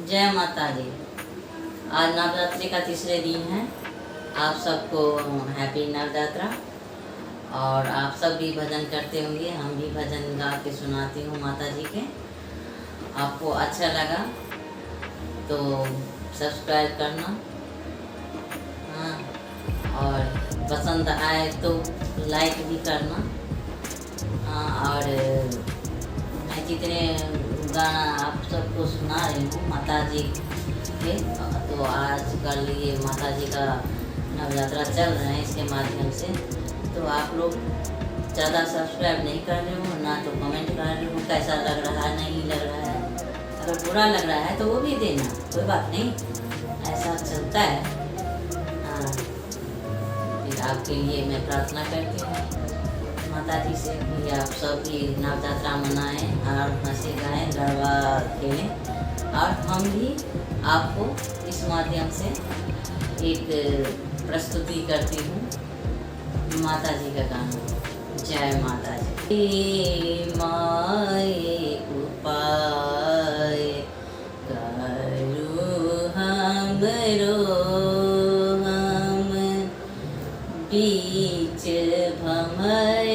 जय माता दी। आज नवरात्रि का तीसरे दिन है। आप सबको हैप्पी नवरात्रा। और आप सब भी भजन करते होंगे, हम भी भजन गा के सुनाती हूँ माता जी के। आपको अच्छा लगा तो सब्सक्राइब करना, हाँ, और पसंद आए तो लाइक भी करना। हाँ, और मैं जितने गाना आप सबको सुना रही हूँ माता जी के, तो आजकल ये माता जी का नवरात्रा चल रहे हैं, इसके माध्यम से तो आप लोग ज़्यादा सब्सक्राइब नहीं कर रहे हो ना, तो कमेंट कर रहे हो कैसा लग रहा है, नहीं लग रहा है। अगर बुरा लग रहा है तो वो भी देना, कोई बात नहीं, ऐसा चलता है। हाँ, फिर आपके लिए मैं प्रार्थना करती हूँ माता जी से कि आप सब भी नवरात्रा मनाएं और हंसे गाएं, गरबा खेलें। और हम भी आपको इस माध्यम से एक प्रस्तुति करती हूँ माता जी का गाना। जय माता जी। माए उपाय करू हमरो, हम बीच भमर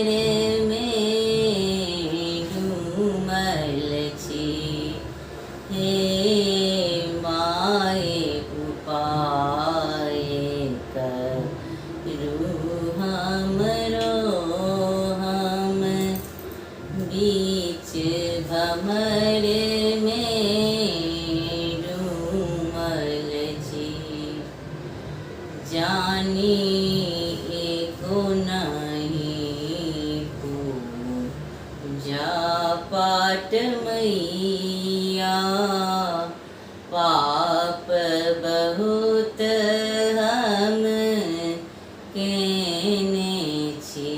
में डूमल छी। हे माए उपाय करू हमरो, हम बीच भमर में डूमल छी। जानी एको नहीं पूजा पाठ मैया, पाप बहुत हम केने छी।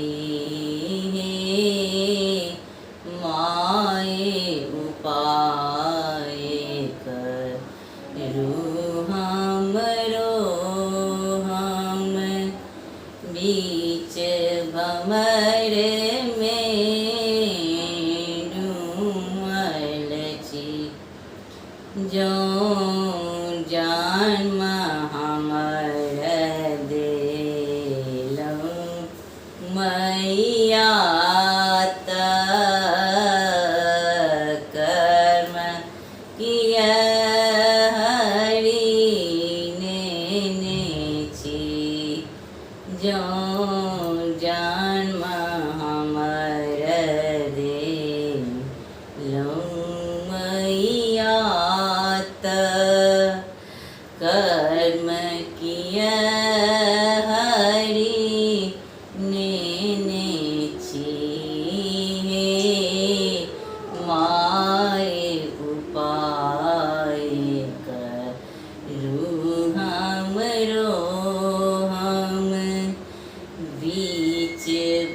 माए उपाय करू हमरो, हम बीच भमर में डूमल छी। जो जन्म हमर देलहुँ मैया, कर्म किया हरि नेने छी। जो जन्म हमर देलहुँ मैया, कर्म किया हरि नेने छी। माए उपाय करू हमरो, हम बीच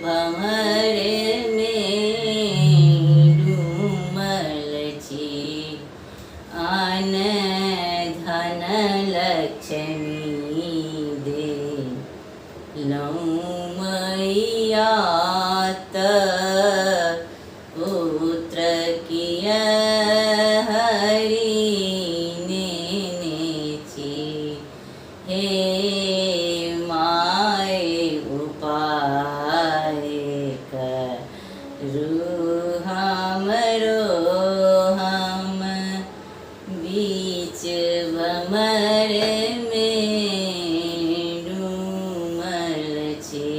भमर में डूमल छी। अन धन लक्ष्मी देलहुँ मैया, पुत्र किया हरि नेने छी। हे माए उपाय करू हमरो, हम बीच भमर में डूमल छी।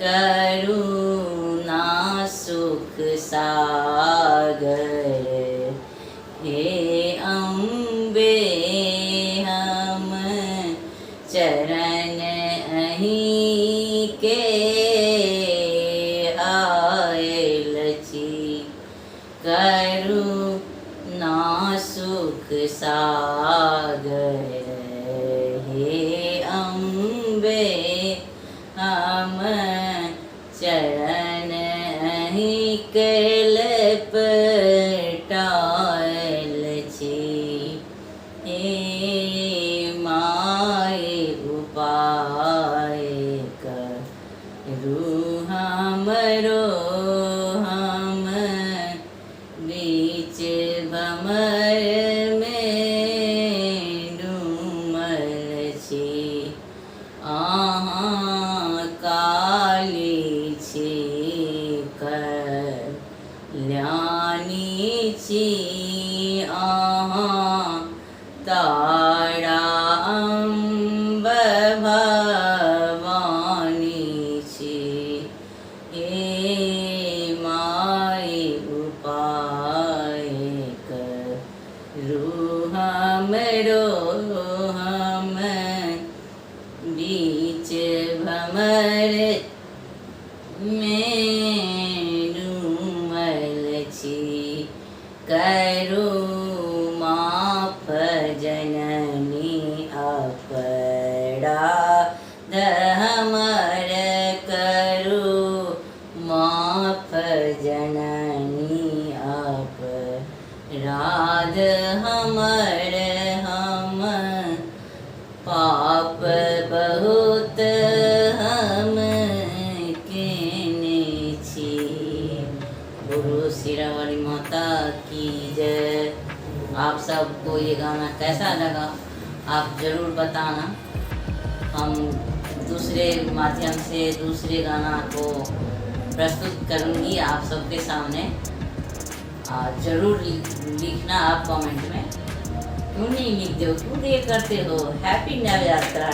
करुणा सुख सागर हे अम्बे, हम चरण अहीं के आयल छी। करुणा सुख सागर हे अम्बे, हम चरण अहीं के लपटायल छी। हे माए उपाय करू हमरो, हम बीच भमर में तारा अम्ब भवानी छी हे माई उपाय करू हमरो हम बीच भमर में डूबल छी करू माफ जननी अपराध हमर करू माफ जननी अपराध हमर हम पाप बहुत हम केने छी। गुरु सिरावाली माता की जय। आप सबको ये गाना कैसा लगा आप ज़रूर बताना। हम दूसरे माध्यम से दूसरे गाना को प्रस्तुत करूँगी आप सबके सामने। ज़रूर लिखना आप कमेंट में। क्यों नहीं लिखते हो, क्यों ये करते हो। हैप्पी नवरात्रा।